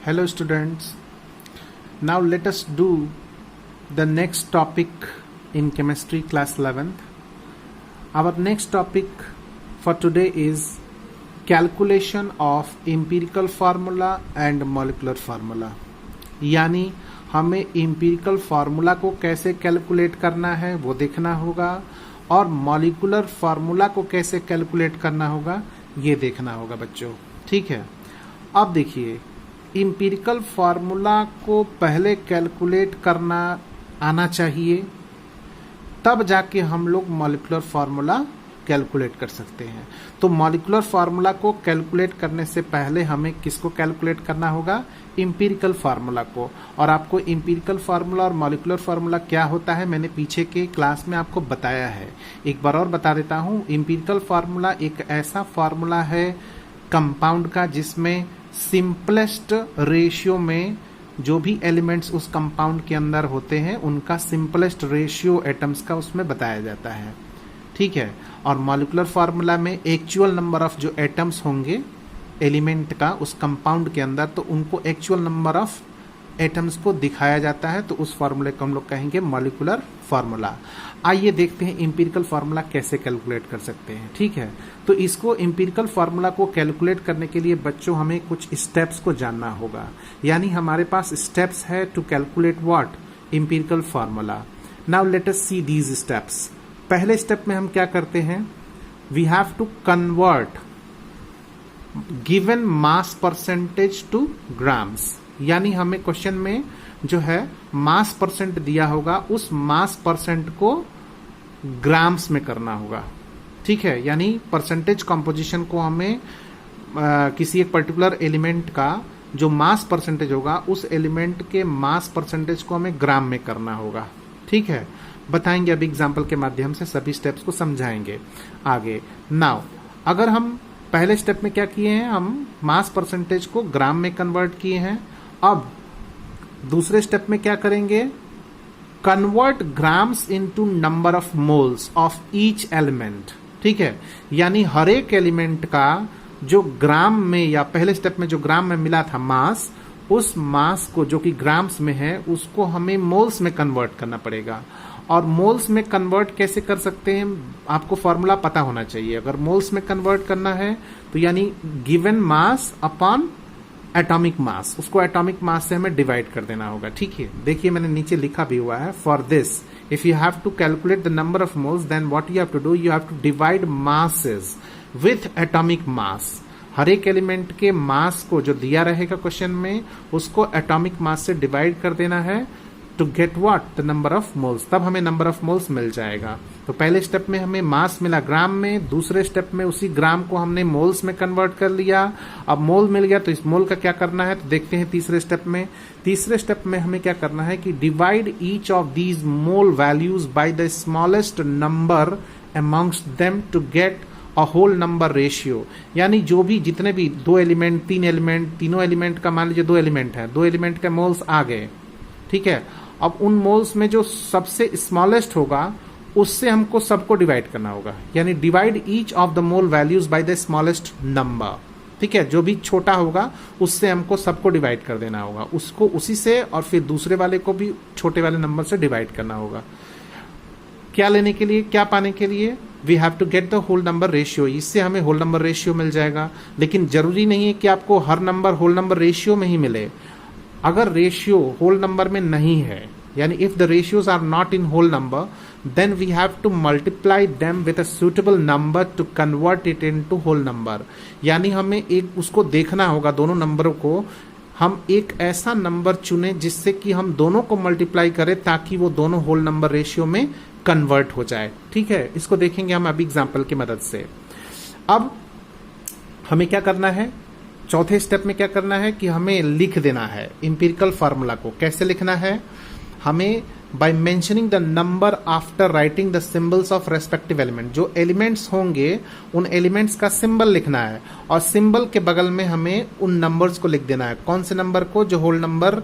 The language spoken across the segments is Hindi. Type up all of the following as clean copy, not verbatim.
Hello students, now let us do the next topic in chemistry class 11th. Our next topic for today is calculation of empirical formula and molecular formula. यानी हमें empirical formula को कैसे कैलकुलेट करना है वो देखना होगा और मॉलिकुलर फार्मूला को कैसे कैलकुलेट करना होगा ये देखना होगा बच्चों। ठीक है, अब देखिए इम्पिरिकल फार्मूला को पहले कैलकुलेट करना आना चाहिए, तब जाके हम लोग मॉलिकुलर फार्मूला कैलकुलेट कर सकते हैं। तो मॉलिकुलर फार्मूला को कैलकुलेट करने से पहले हमें किसको कैलकुलेट करना होगा? इम्पिरिकल फार्मूला को। और आपको इम्पिरिकल फार्मूला और मॉलिकुलर फार्मूला क्या होता है मैंने पीछे के क्लास में आपको बताया है, एक बार और बता देता हूँ। इम्पिरिकल फार्मूला एक ऐसा फार्मूला है कंपाउंड का जिसमें सिंपलेस्ट रेशियो में जो भी एलिमेंट्स उस कंपाउंड के अंदर होते हैं उनका सिंपलेस्ट रेशियो एटम्स का उसमें बताया जाता है। ठीक है, और मॉलिकुलर फार्मूला में एक्चुअल नंबर ऑफ जो एटम्स होंगे एलिमेंट का उस कंपाउंड के अंदर, तो उनको एक्चुअल नंबर ऑफ एटम्स को दिखाया जाता है, तो उस फार्मूले को हम लोग कहेंगे मॉलिकुलर फार्मूला। आइए देखते हैं इंपिरिकल फार्मूला कैसे कैलकुलेट कर सकते हैं। ठीक है, तो इसको इंपिरिकल फार्मूला को कैलकुलेट करने के लिए बच्चों हमें कुछ स्टेप्स को जानना होगा, यानी हमारे पास स्टेप्स है to calculate what empirical formula. Now let us see these steps. पहले स्टेप में हम क्या करते हैं? We have to convert given mass percentage to grams, यानी हमें क्वेश्चन में जो है मास परसेंट दिया होगा उस मास परसेंट को ग्राम्स में करना होगा। ठीक है, यानी परसेंटेज कंपोजिशन को हमें किसी एक पर्टिकुलर एलिमेंट का जो मास परसेंटेज होगा उस एलिमेंट के मास परसेंटेज को हमें ग्राम में करना होगा। ठीक है, बताएंगे अभी एग्जाम्पल के माध्यम से सभी स्टेप्स को समझाएंगे आगे। नाउ अगर हम पहले स्टेप में क्या किए हैं, हम मास परसेंटेज को ग्राम में कन्वर्ट किए हैं। अब दूसरे स्टेप में क्या करेंगे? Convert grams into number of moles of each element. ठीक है, यानी हर एक एलिमेंट का जो ग्राम में या पहले स्टेप में जो ग्राम में मिला था मास, उस मास को जो कि ग्राम्स में है उसको हमें मोल्स में कन्वर्ट करना पड़ेगा। और मोल्स में कन्वर्ट कैसे कर सकते हैं आपको फॉर्मूला पता होना चाहिए। अगर मोल्स में कन्वर्ट करना है तो यानी given mass upon atomic mass, उसको एटॉमिक मास से हमें डिवाइड कर देना होगा। ठीक है, देखिए मैंने नीचे लिखा भी हुआ है, for this if you have to calculate the number of moles then what you have to do, you have to divide masses with atomic mass. हर एक एलिमेंट के मास को जो दिया रहेगा क्वेश्चन में उसको एटॉमिक मास से डिवाइड कर देना है to get what the number of moles, तब हमें नंबर ऑफ मोल्स मिल जाएगा। तो पहले स्टेप में हमें मास मिला ग्राम में, दूसरे स्टेप में उसी ग्राम को हमने मोल्स में कन्वर्ट कर लिया। अब मोल मिल गया तो इस मोल का क्या करना है तो देखते हैं तीसरे स्टेप में। तीसरे स्टेप में हमें क्या करना है कि divide each of these mole values by the smallest number amongst them to get a whole number ratio, यानी जो भी जितने भी दो एलिमेंट तीन एलिमेंट तीनों एलिमेंट का मान लीजिए दो एलिमेंट है, दो एलिमेंट के मोल्स आ गए। ठीक है, अब उन मोल्स में जो सबसे स्मॉलेस्ट होगा उससे हमको सबको डिवाइड करना होगा, यानी divide each of the mole values by the smallest number. ठीक है, जो भी छोटा होगा उससे हमको सबको डिवाइड कर देना होगा, उसको उसी से और फिर दूसरे वाले को भी छोटे वाले नंबर से डिवाइड करना होगा। क्या लेने के लिए, क्या पाने के लिए? We have to get the whole number ratio, इससे हमें होल नंबर रेशियो मिल जाएगा। लेकिन जरूरी नहीं है कि आपको हर नंबर होल नंबर रेशियो में ही मिले। अगर रेशियो होल नंबर में नहीं है, यानी if the ratios are not in whole number, then we have to multiply them with a suitable number to convert it into whole number. यानी हमें एक उसको देखना होगा, दोनों नंबरों को हम एक ऐसा नंबर चुने जिससे कि हम दोनों को मल्टीप्लाई करें ताकि वो दोनों होल नंबर रेशियो में कन्वर्ट हो जाए। ठीक है, इसको देखेंगे हम अभी एग्जाम्पल की मदद से। अब हमें क्या करना है? चौथे स्टेप में क्या करना है कि हमें लिख देना है इंपिरिकल फार्मूला को। कैसे लिखना है? हमें by mentioning the number after writing the symbols of respective element. जो एलिमेंट्स होंगे उन एलिमेंट्स का सिंबल लिखना है और सिंबल के बगल में हमें उन नंबर्स को लिख देना है। कौन से नंबर को? जो होल नंबर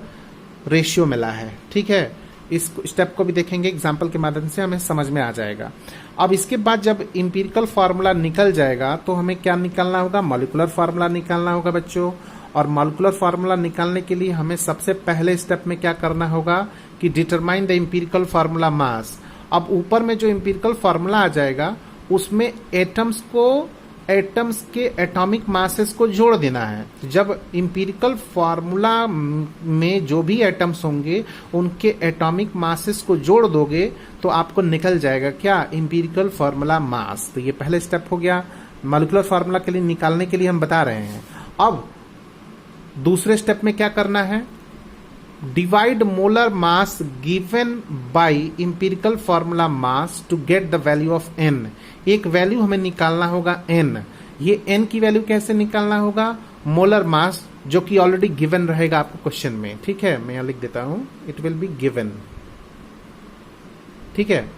रेशियो मिला है। ठीक है, इस स्टेप को भी देखेंगे एग्जाम्पल के माध्यम से, हमें समझ में आ जाएगा। अब इसके बाद जब इंपिरिकल फार्मूला निकल जाएगा तो हमें क्या निकालना होगा? मॉलिकुलर फार्मूला निकालना होगा बच्चों। और मॉलिक्यूलर फार्मूला निकालने के लिए हमें सबसे पहले स्टेप में क्या करना होगा कि डिटरमाइन द एम्पिरिकल फार्मूला मास। अब ऊपर में जो एम्पिरिकल फार्मूला आ जाएगा उसमें एटम्स के एटॉमिक मासेस को जोड़ देना है। जब एम्पिरिकल फार्मूला में जो भी एटम्स होंगे उनके एटॉमिक मासेस को जोड़ दोगे तो आपको निकल जाएगा क्या, एम्पिरिकल फार्मूला मास। तो ये पहले स्टेप हो गया, मॉलिक्यूलर फार्मूला के लिए निकालने के लिए हम बता रहे हैं। अब दूसरे स्टेप में क्या करना है, divide molar mass given by empirical formula mass to get the value of n। एक वैल्यू हमें निकालना होगा n। ये n की वैल्यू कैसे निकालना होगा, मोलर मास जो कि ऑलरेडी गिवन रहेगा आपको क्वेश्चन में। ठीक है, मैं यहां लिख देता हूं, इट विल बी गिवन। ठीक है,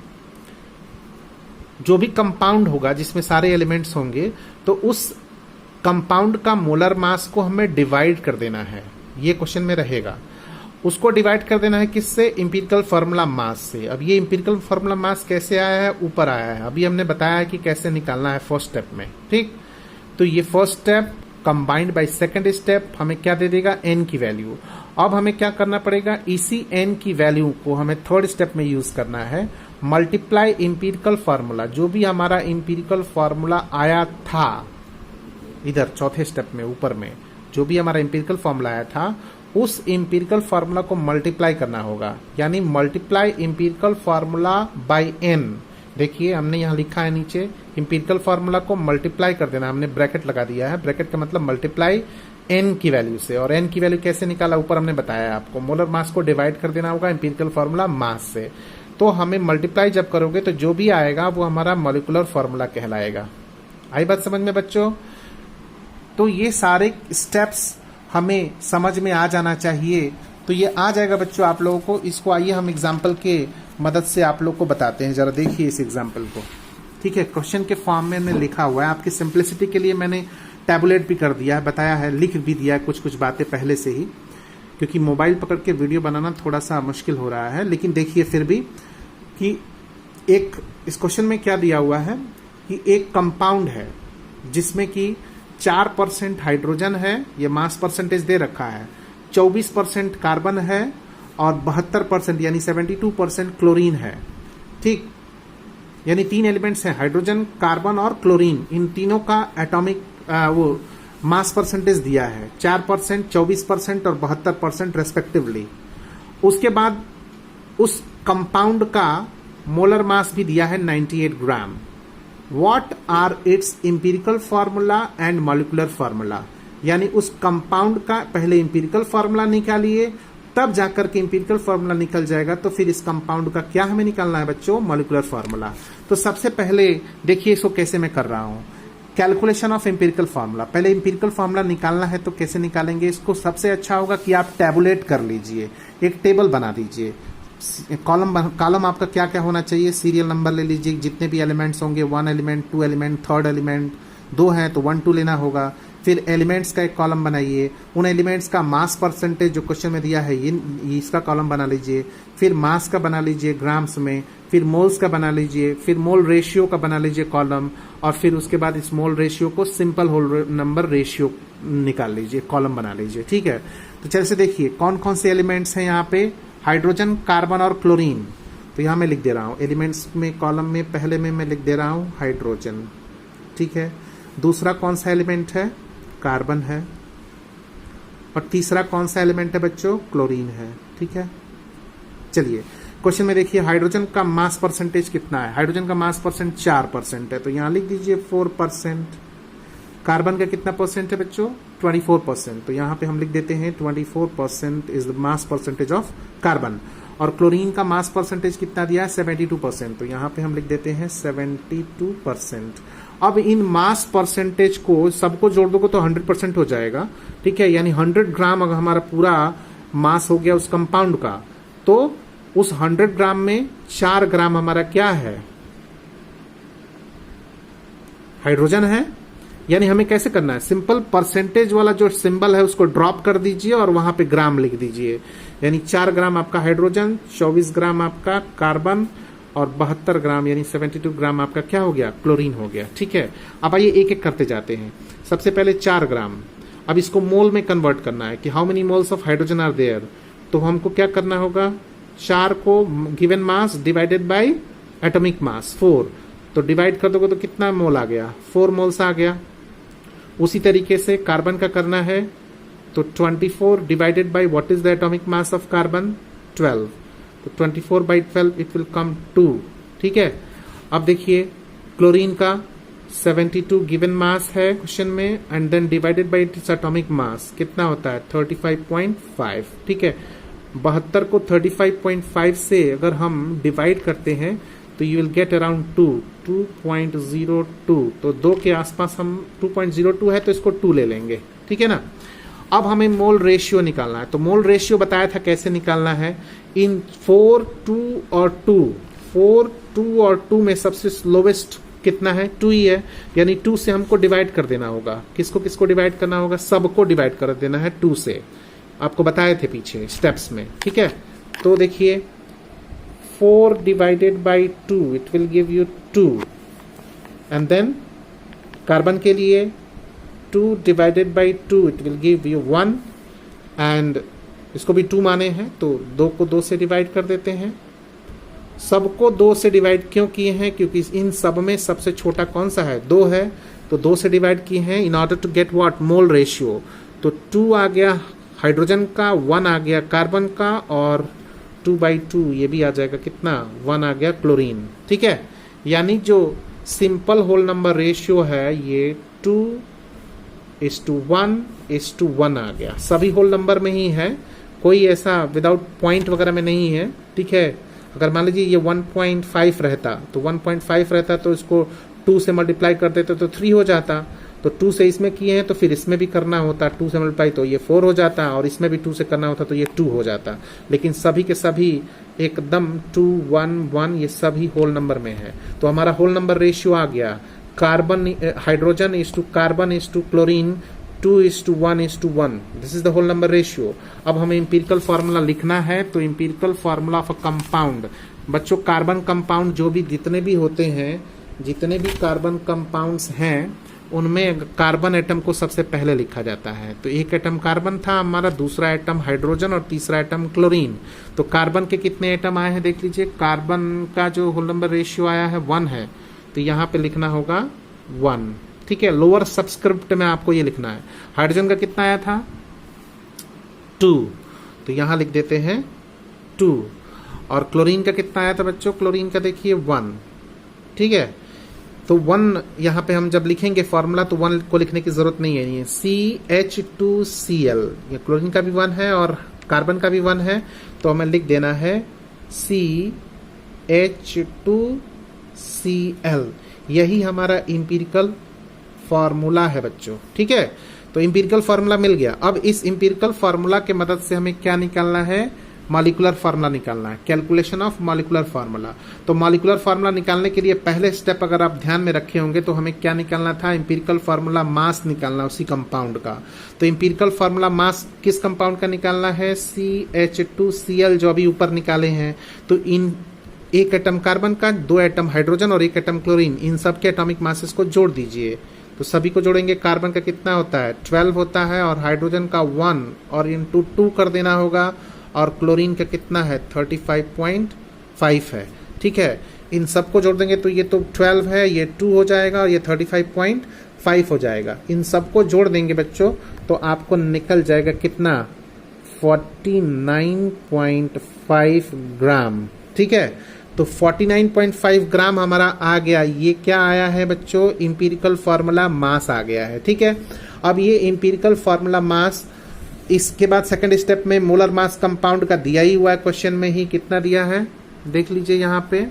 जो भी कंपाउंड होगा जिसमें सारे एलिमेंट्स होंगे तो उस कंपाउंड का मोलर मास को हमें डिवाइड कर देना है, ये क्वेश्चन में रहेगा। उसको डिवाइड कर देना है किससे, एम्पिरिकल फार्मूला मास से। अब ये एम्पिरिकल फार्मूला मास कैसे आया है, ऊपर आया है। अभी हमने बताया है कि कैसे निकालना है फर्स्ट स्टेप में। ठीक, तो ये first step combined by second step हमें क्या दे देगा, n की वैल्यू। अब हमें क्या करना पड़ेगा, इसी n की वैल्यू को हमें थर्ड स्टेप में यूज करना है, मल्टीप्लाई एम्पिरिकल फार्मूला। जो भी हमारा एम्पिरिकल फार्मूला आया था इधर चौथे स्टेप में ऊपर में, जो भी हमारा एम्पिरिकल फार्मूला आया था उस एम्पिरिकल फार्मूला को मल्टीप्लाई करना होगा, यानी multiply empirical formula by n। देखिए हमने यहां लिखा है नीचे, एम्पिरिकल फार्मूला को मल्टीप्लाई कर देना, हमने ब्रैकेट लगा दिया है, ब्रैकेट का मतलब मल्टीप्लाई n की वैल्यू से। और n की वैल्यू कैसे निकाला, ऊपर हमने बताया आपको, मोलर मास को डिवाइड कर देना होगा एम्पिरिकल फार्मूला मास से। तो हमें मल्टीप्लाई जब करोगे तो जो भी आएगा वो हमारा मॉलिक्यूलर फार्मूला कहलाएगा। आई बात समझ में बच्चों? तो ये सारे स्टेप्स हमें समझ में आ जाना चाहिए। तो ये आ जाएगा बच्चों आप लोगों को। इसको आइए हम एग्जाम्पल के मदद से आप लोग को बताते हैं, जरा देखिए इस एग्जाम्पल को। ठीक है, क्वेश्चन के फॉर्म में मैंने लिखा हुआ है, आपकी सिंप्लिसिटी के लिए मैंने टैबुलेट भी कर दिया है, बताया है, लिख भी दिया है कुछ बातें पहले से ही, क्योंकि मोबाइल पकड़ के वीडियो बनाना थोड़ा सा मुश्किल हो रहा है। लेकिन देखिए फिर भी कि एक इस क्वेश्चन में क्या दिया हुआ है कि एक कंपाउंड है जिसमें कि 4% हाइड्रोजन है, ये मास परसेंटेज दे रखा है, 24% कार्बन है और 72% यानी 72% क्लोरीन है। ठीक, यानी 3 एलिमेंट्स हैं, हाइड्रोजन, कार्बन और क्लोरीन। इन तीनों का एटॉमिक वो मास परसेंटेज दिया है, 4%, 24% और 72% रेस्पेक्टिवली। उसके बाद उस कंपाउंड का मोलर मास भी दिया है 98 ग्राम। What are its empirical formula and molecular formula? यानी उस कंपाउंड का पहले एम्पिरिकल फार्मूला निकालिए, तब जाकर के एम्पिरिकल फार्मूला निकल जाएगा, तो फिर इस कंपाउंड का क्या हमें निकालना है बच्चों, मॉलिक्यूलर फार्मूला। तो सबसे पहले देखिए इसको कैसे मैं कर रहा हूं, कैलकुलेशन ऑफ एम्पिरिकल फार्मूला। पहले एम्पिरिकल फार्मूला निकालना है तो कैसे निकालेंगे इसको, सबसे अच्छा होगा कि आप टैबुलेट कर लीजिए, एक टेबल बना दीजिए। कॉलम आपका क्या क्या होना चाहिए, सीरियल नंबर ले लीजिए, जितने भी एलिमेंट्स होंगे, 1 एलिमेंट, 2 एलिमेंट, थर्ड एलिमेंट, 2 हैं तो 1 2 लेना होगा। फिर एलिमेंट्स का एक कॉलम बनाइए, उन एलिमेंट्स का मास परसेंटेज जो क्वेश्चन में दिया है ये इसका कॉलम बना लीजिए। फिर मास का बना लीजिए ग्राम्स में, फिर मोल्स का बना लीजिए, फिर मोल रेशियो का बना लीजिए कॉलम, और फिर उसके बाद इस मोल रेशियो को सिंपल होल नंबर रेशियो निकाल लीजिए, कॉलम बना लीजिए। ठीक है, तो चलिए से देखिए कौन कौन से एलिमेंट्स हैं यहाँ पे, हाइड्रोजन, कार्बन और क्लोरीन। तो यहां मैं लिख दे रहा हूं एलिमेंट्स में, कॉलम में पहले में मैं लिख दे रहा हूं हाइड्रोजन। ठीक है, दूसरा कौन सा एलिमेंट है, कार्बन है, और तीसरा कौन सा एलिमेंट है बच्चों, क्लोरीन है। ठीक है, चलिए क्वेश्चन में देखिए हाइड्रोजन का मास परसेंटेज कितना है, हाइड्रोजन का मास परसेंट 4% है, तो यहां लिख दीजिए 4%। कार्बन का कितना परसेंट है बच्चों, 24%, तो यहां पे हम लिख देते हैं 24% is the mass percentage of carbon. और क्लोरीन का मास परसेंटेज कितना दिया है, 72%, तो यहां पे हम लिख देते हैं 72%। अब इन मास परसेंटेज को सबको जोड़ दोगे तो 100% हो जाएगा। ठीक है, यानी 100 ग्राम अगर हमारा पूरा मास हो गया उस कंपाउंड का, तो उस 100 ग्राम में 4 ग्राम हमारा क्या है, हाइड्रोजन है। यानी हमें कैसे करना है, सिंपल परसेंटेज वाला जो सिंबल है उसको ड्रॉप कर दीजिए और वहां पे ग्राम लिख दीजिए। यानी 4 ग्राम आपका हाइड्रोजन, 24 ग्राम आपका कार्बन और 72 ग्राम यानी 72 ग्राम आपका क्या हो गया, क्लोरीन हो गया। ठीक है, अब आइए एक एक करते जाते हैं। सबसे पहले 4 ग्राम, अब इसको मोल में कन्वर्ट करना है कि how many moles of hydrogen are there. तो हमको क्या करना होगा, 4 को given mass divided by atomic mass 4, तो डिवाइड कर दोगे तो कितना मोल आ गया, 4 मोल्स आ गया। उसी तरीके से कार्बन का करना है, तो 24 divided by what is the atomic mass of carbon 12, तो 24 बाई 12 इट विल कम 2। ठीक है, अब देखिए क्लोरीन का 72 गिवन मास है क्वेश्चन में, and then divided by its atomic mass कितना होता है 35.5। ठीक है, 72 को 35.5 से अगर हम डिवाइड करते हैं तो यू विल गेट अराउंड 2.02, तो 2 के आसपास हम 2.02 है तो इसको 2 ले लेंगे। ठीक है ना। अब हमें मोल रेशियो निकालना है, तो मोल रेशियो बताया था कैसे निकालना है, इन 4, 2 और 2, 4, 2 और 2 में सबसे लोवेस्ट कितना है 2 ही है, यानी 2 से हमको डिवाइड कर देना होगा। किसको किसको डिवाइड करना होगा, सबको डिवाइड कर देना है 2 से, आपको बताए थे पीछे स्टेप्स में। ठीक है, तो देखिए 4 divided by 2 it will give you 2, and then carbon के लिए 2 divided by 2 it will give you 1, and इसको भी 2 माने हैं तो 2 को 2 से डिवाइड कर देते हैं। सबको 2 से डिवाइड क्यों किए हैं, क्योंकि इन सब में सबसे छोटा कौन सा है 2 है, तो 2 से डिवाइड किए हैं in order to get what mole ratio. तो 2 आ गया हाइड्रोजन का, 1 आ गया कार्बन का, और 2/2 ये भी आ जाएगा कितना 1 आ गया क्लोरीन। ठीक है, यानी जो सिंपल होल नंबर रेशियो है ये 2:1:1 आ गया। सभी होल नंबर में ही है, कोई ऐसा विदाउट पॉइंट वगैरह में नहीं है। ठीक है, अगर मान लीजिए ये 1.5 रहता तो 1.5 रहता तो इसको 2 से मल्टीप्लाई कर देते तो 3 हो जाता, तो 2 से इसमें किए हैं तो फिर इसमें भी करना होता 2 से मल्टीप्लाई तो ये 4 हो जाता, और इसमें भी 2 से करना होता तो ये 2 हो जाता। लेकिन सभी के सभी एकदम 2, 1, 1 ये सभी होल नंबर में है, तो हमारा होल नंबर रेशियो आ गया carbon hydrogen is two carbon is two chlorine 2:1:1। This is the whole number ratio. अब हमें इंपिरिकल फार्मूला लिखना है, तो empirical formula of a compound, बच्चों कार्बन कंपाउंड जो भी जितने भी होते हैं, जितने भी कार्बन कंपाउंड्स हैं उनमें कार्बन एटम को सबसे पहले लिखा जाता है। तो एक एटम कार्बन था हमारा, दूसरा एटम हाइड्रोजन और तीसरा एटम क्लोरीन। तो कार्बन के कितने एटम आए हैं देख लीजिए, कार्बन का जो होल नंबर रेशियो आया है 1 है, तो यहाँ पे लिखना होगा 1। ठीक है, लोअर सबस्क्रिप्ट में आपको ये लिखना है। हाइड्रोजन का कितना आया था 2, तो यहां लिख देते हैं 2। और क्लोरीन का कितना आया था बच्चों, क्लोरीन का देखिए 1। ठीक है, तो 1 यहां पे हम जब लिखेंगे फॉर्मूला तो 1 को लिखने की जरूरत नहीं है, ये CH2Cl, ये क्लोरीन का भी 1 है और कार्बन का भी 1 है, तो हमें लिख देना है CH2Cl। यही हमारा इंपिरिकल फॉर्मूला है बच्चों। ठीक है, तो इंपिरिकल फॉर्मूला मिल गया। अब इस इंपिरिकल फॉर्मूला के मदद से हमें क्या निकालना है, मॉलिक्यूलर फार्मूला निकालना है, कैलकुलेशन ऑफ मॉलिक्यूलर फार्मूला। तो मॉलिक्यूलर फार्मूला निकालने के लिए पहले स्टेप अगर आप ध्यान में रखे होंगे तो हमें क्या निकालना था, इंपिरिकल फार्मूला मास निकालना उसी कंपाउंड का। तो इंपिरिकल फार्मूला मास किस कंपाउंड का निकालना है, CH2Cl जो अभी ऊपर निकाले हैं। तो इन एक एटम कार्बन का, 2 एटम हाइड्रोजन और 1 एटम क्लोरीन, इन सब के एटॉमिक मासेस को जोड़ दीजिए। तो सभी को जोड़ेंगे, कार्बन का कितना होता है 12 होता है, और हाइड्रोजन का 1 और इनटू 2 कर देना होगा, और क्लोरीन का कितना है 35.5 है। ठीक है, इन सबको जोड़ देंगे तो ये तो 12 है, ये 2 हो जाएगा और ये 35.5 हो जाएगा। इन सबको जोड़ देंगे बच्चों तो आपको निकल जाएगा कितना 49.5 ग्राम। ठीक है, तो 49.5 ग्राम हमारा आ गया। ये क्या आया है बच्चों, इंपिरिकल फार्मूला मास आ गया है। ठीक है, अब ये इंपिरिकल फार्मूला मास, इसके बाद सेकंड स्टेप में मोलर मास कंपाउंड का दिया ही हुआ है क्वेश्चन में ही, कितना दिया है देख लीजिए यहाँ पे,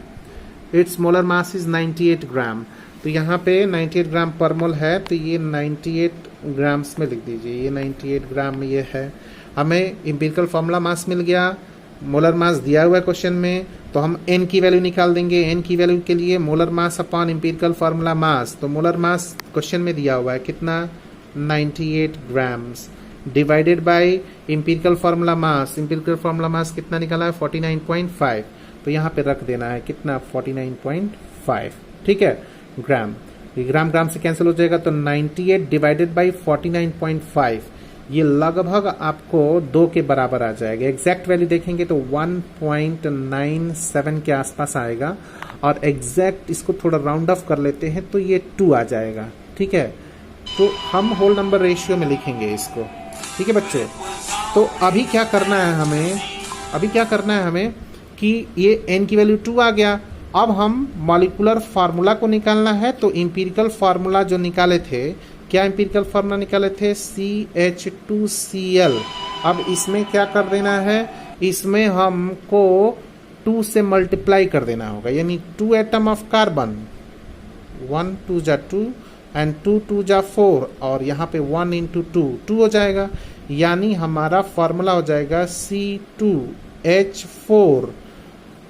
इट्स मोलर मास इज 98 ग्राम। तो यहाँ पे 98 ग्राम पर मोल है, तो ये 98 ग्राम्स में लिख दीजिए, ये 98 ग्राम में ये है। हमें इंपिरिकल फार्मूला मास मिल गया, मोलर मास दिया हुआ है क्वेश्चन में, तो हम n की वैल्यू निकाल देंगे। n की वैल्यू के लिए molar mass upon empirical formula mass, तो मोलर मास क्वेश्चन में दिया हुआ है कितना 98 grams, divided by empirical formula mass. Empirical formula mass कितना निकाला है 49.5, तो यहाँ पे रख देना है कितना 49.5। ठीक है ग्राम। ग्राम ग्राम से कैंसिल हो जाएगा तो 98 डिवाइडेड बाई 49.5 ये लगभग आपको 2 के बराबर आ जाएगा। एग्जैक्ट वैल्यू देखेंगे तो 1.97 के आसपास आएगा और एग्जैक्ट इसको थोड़ा राउंड ऑफ कर लेते हैं तो ये 2 आ जाएगा। ठीक है, तो हम होल नंबर रेशियो में लिखेंगे इसको। ठीक है बच्चों, तो अभी क्या करना है हमें कि ये n की वैल्यू 2 आ गया। अब हम मॉलिक्यूलर फार्मूला को निकालना है, तो इंपीरिकल फार्मूला जो निकाले थे, क्या इंपीरिकल फार्मूला निकाले थे, CH2Cl। अब इसमें क्या कर देना है, इसमें हमको 2 से मल्टीप्लाई कर देना होगा, यानी 2 एटम ऑफ कार्बन, 1 2 जा 2 एंड 2 2 जा 4 और यहाँ पे 1 इंटू 2 हो जाएगा, यानी हमारा फार्मूला हो जाएगा C2H4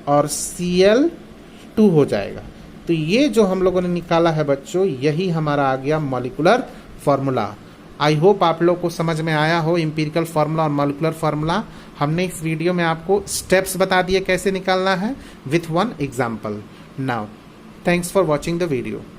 और Cl2 हो जाएगा। तो ये जो हम लोगों ने निकाला है बच्चों, यही हमारा आ गया मॉलिक्यूलर फार्मूला। आई होप आप लोग को समझ में आया हो इंपीरिकल फार्मूला और मॉलिक्यूलर फार्मूला। हमने इस वीडियो में आपको स्टेप्स बता दिए कैसे निकालना है with one example. Now thanks for watching the video.